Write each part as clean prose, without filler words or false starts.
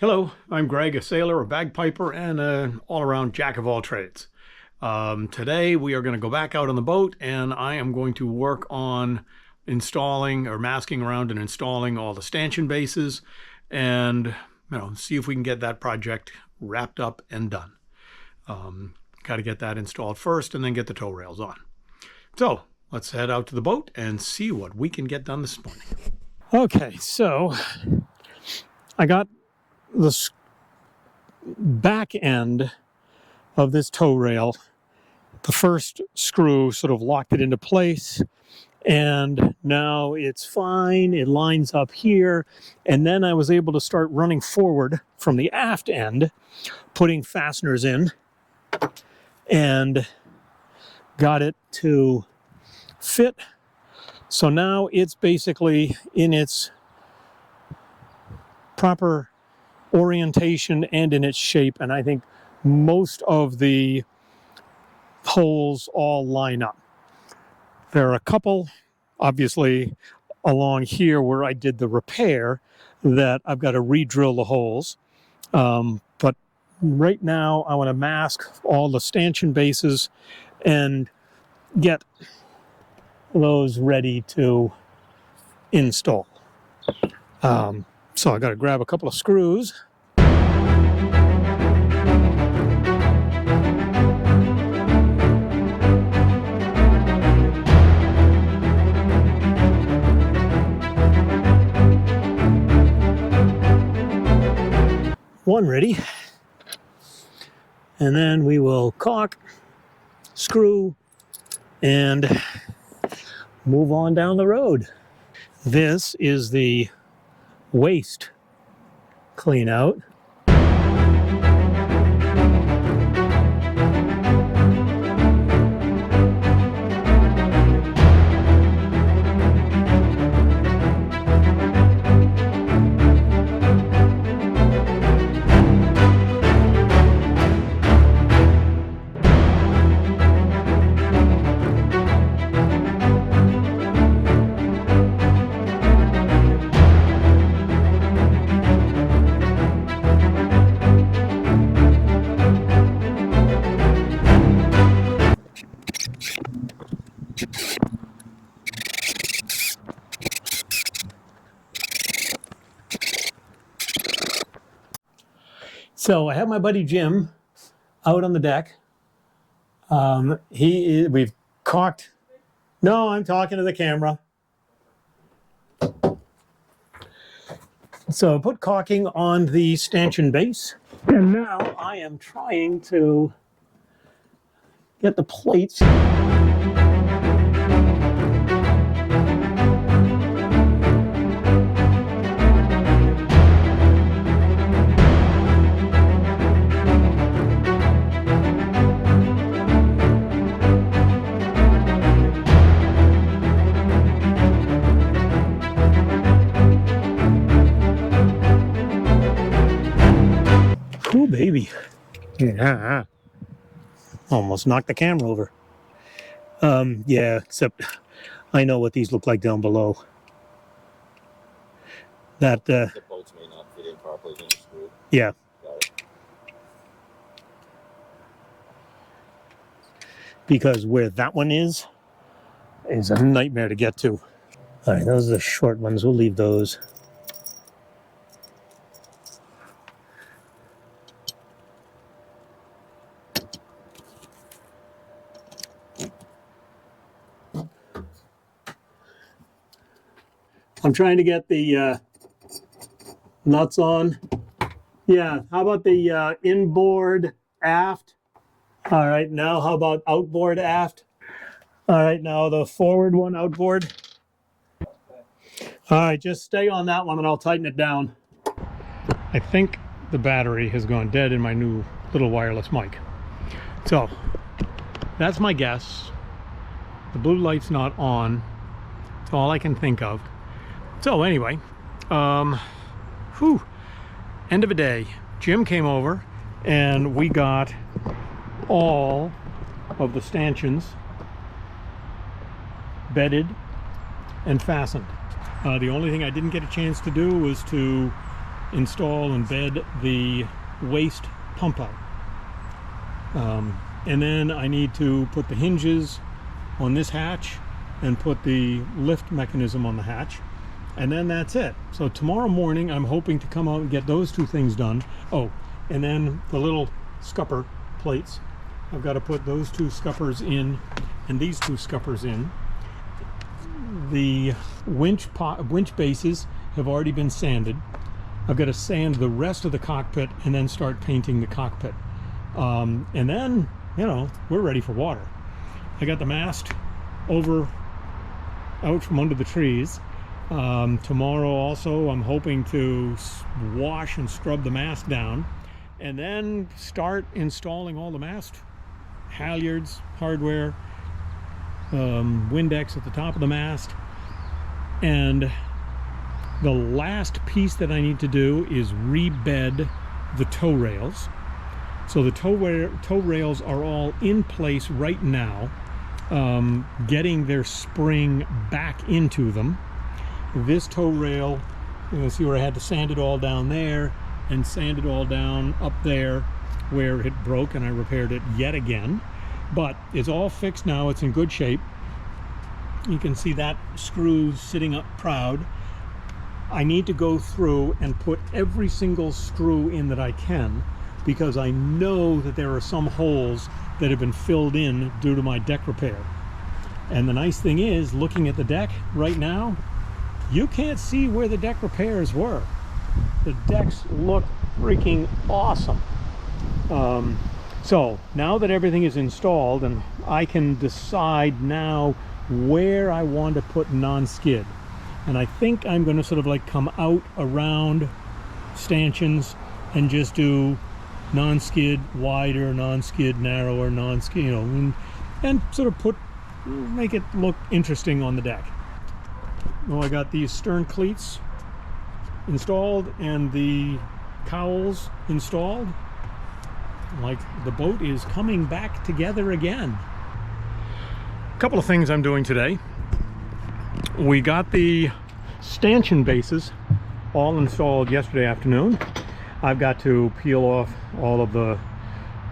Hello, I'm Greg, a sailor, a bagpiper, and an all-around jack of all trades. Today we are going to go back out on the boat, and I am going to work on installing or masking around and installing all the stanchion bases, and see if we can get that project wrapped up and done. Got to get that installed first, and then get the tow rails on. So let's head out to the boat and see what we can get done this morning. Okay, so I got the back end of this tow rail. The first screw sort of locked it into place, and now it's fine. It lines up here, and then I was able to start running forward from the aft end, putting fasteners in, and got it to fit. So now it's basically in its proper orientation and in its shape, and I think most of the holes all line up. There are a couple, obviously, along here where I did the repair that I've got to re-drill the holes. But right now I want to mask all the stanchion bases and get those ready to install. So I got to grab a couple of screws. One ready. And then we will caulk, screw, and move on down the road. This is the waste clean out. So I have my buddy Jim out on the deck. We've caulked. No, I'm talking to the camera. So I put caulking on the stanchion base, and now I am trying to get the plates. Ooh, baby. Yeah. Almost knocked the camera over. Yeah, except I know what these look like down below. That, the bolts may not fit in properly when it's screwed. Yeah. Got it. Because where that one is a nightmare to get to. All right, those are the short ones. We'll leave those. I'm trying to get the nuts on. Yeah, how about the inboard aft? All right, now how about outboard aft? All right, now the forward one outboard. All right, just stay on that one and I'll tighten it down. I think the battery has gone dead in my new little wireless mic. So that's my guess. The blue light's not on. That's all I can think of. So anyway, end of the day. Jim came over and we got all of the stanchions bedded and fastened. The only thing I didn't get a chance to do was to install and bed the waste pump out. And then I need to put the hinges on this hatch and put the lift mechanism on the hatch. And then that's it. So tomorrow morning I'm hoping to come out and get those two things done. Oh, and then the little scupper plates. I've got to put those two scuppers in and these two scuppers in. The winch bases have already been sanded. I've got to sand the rest of the cockpit and then start painting the cockpit. And then, you know, we're ready for water. I got the mast out from under the trees. Tomorrow also I'm hoping to wash and scrub the mast down and then start installing all the mast halyards, hardware, Windex at the top of the mast. And the last piece that I need to do is rebed the tow rails. So the tow rails are all in place right now, getting their spring back into them. This tow rail, you see where I had to sand it all down there and sand it all down up there where it broke, and I repaired it yet again. But it's all fixed now, it's in good shape. You can see that screw sitting up proud. I need to go through and put every single screw in that I can, because I know that there are some holes that have been filled in due to my deck repair. And the nice thing is, looking at the deck right now, you can't see where the deck repairs were. The decks look freaking awesome. So now that everything is installed, and I can decide now where I want to put non-skid. And I think I'm going to sort of like come out around stanchions and just do non-skid wider, non-skid narrower, non-skid, you know, and sort of make it look interesting on the deck. Well, I got these stern cleats installed and the cowls installed. Like, the boat is coming back together again. A couple of things I'm doing today. We got the stanchion bases all installed yesterday afternoon. I've got to peel off all of the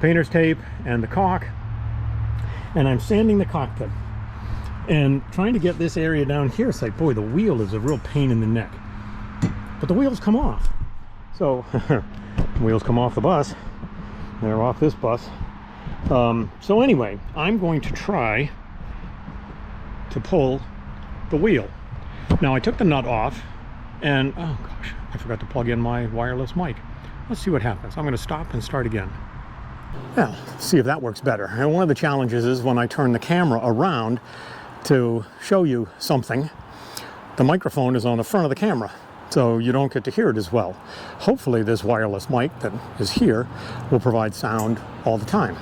painter's tape and the caulk, and I'm sanding the cockpit and trying to get this area down here. It's like, boy, the wheel is a real pain in the neck, but the wheels come off. So wheels come off the bus, they're off this bus. So anyway, I'm going to try to pull the wheel. Now, I took the nut off and, oh gosh, I forgot to plug in my wireless mic. Let's see what happens. I'm going to stop and start again. Now, see if that works better. And one of the challenges is when I turn the camera around to show you something, the microphone is on the front of the camera, so you don't get to hear it as well. Hopefully this wireless mic that is here will provide sound all the time.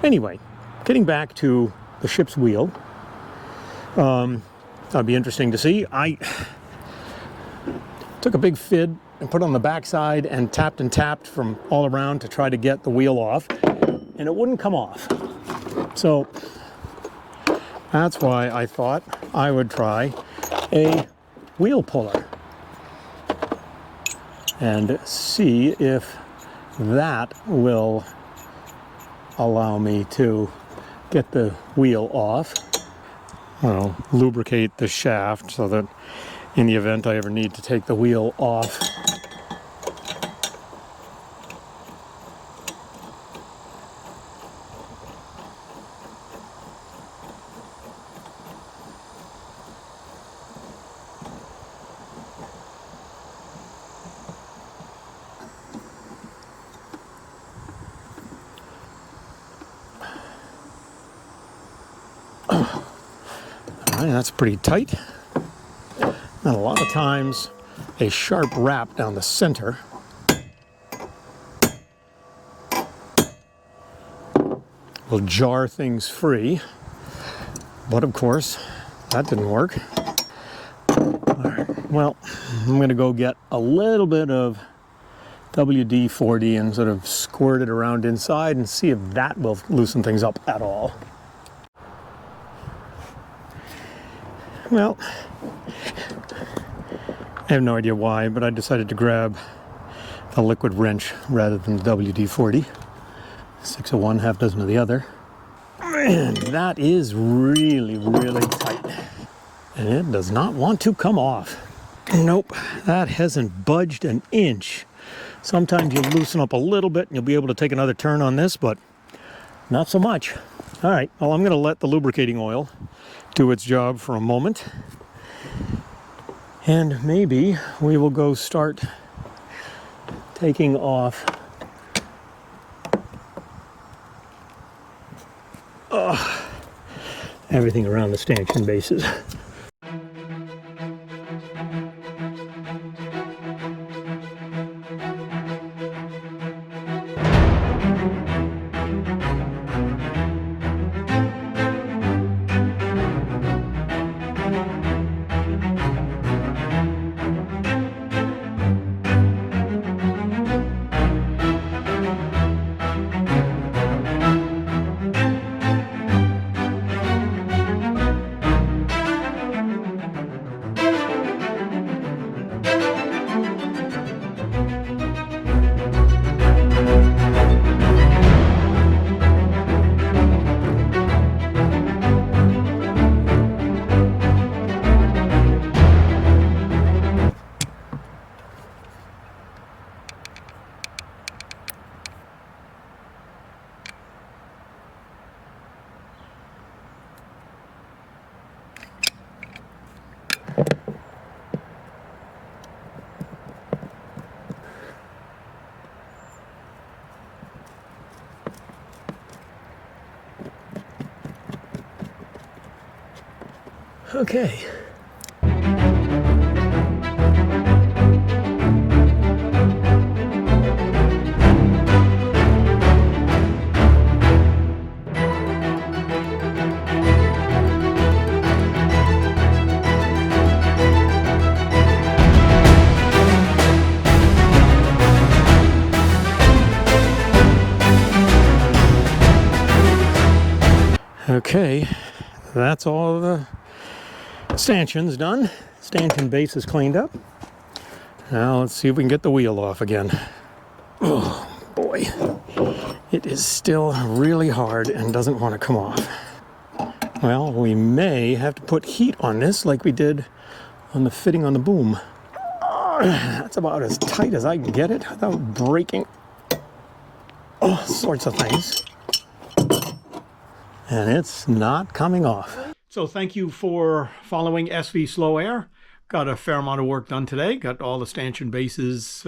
Anyway, getting back to the ship's wheel, that'd be interesting to see. I took a big fid and put it on the backside and tapped from all around to try to get the wheel off, and it wouldn't come off. So that's why I thought I would try a wheel puller and see if that will allow me to get the wheel off. Well, lubricate the shaft so that in the event I ever need to take the wheel off, that's pretty tight. And a lot of times a sharp wrap down the center will jar things free, but of course that didn't work. All right, well, I'm going to go get a little bit of WD-40 and sort of squirt it around inside and see if that will loosen things up at all. Well, I have no idea why, but I decided to grab a liquid wrench rather than the WD-40. 6 of one, half dozen of the other. And that is really, really tight. And it does not want to come off. Nope, that hasn't budged an inch. Sometimes you loosen up a little bit and you'll be able to take another turn on this, but not so much. All right, well, I'm going to let the lubricating oil do its job for a moment. And maybe we will go start taking off everything around the stanchion bases. Okay. Okay, that's all the stanchions done. Stanchion base is cleaned up. Now let's see if we can get the wheel off again. Oh boy, it is still really hard and doesn't want to come off. Well, we may have to put heat on this like we did on the fitting on the boom. Oh, that's about as tight as I can get it without breaking all sorts of things. And it's not coming off. So thank you for following SV Slow Air. Got a fair amount of work done today. Got all the stanchion bases,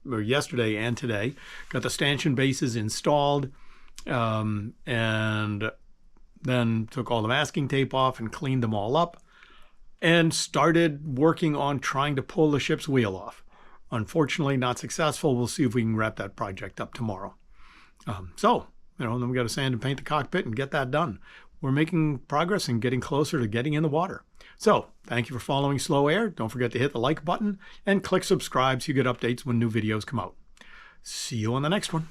yesterday and today. Got the stanchion bases installed, and then took all the masking tape off and cleaned them all up, and started working on trying to pull the ship's wheel off. Unfortunately, not successful. We'll see if we can wrap that project up tomorrow. Then we got to sand and paint the cockpit and get that done. We're making progress and getting closer to getting in the water. So thank you for following Slow Air. Don't forget to hit the like button and click subscribe so you get updates when new videos come out. See you on the next one.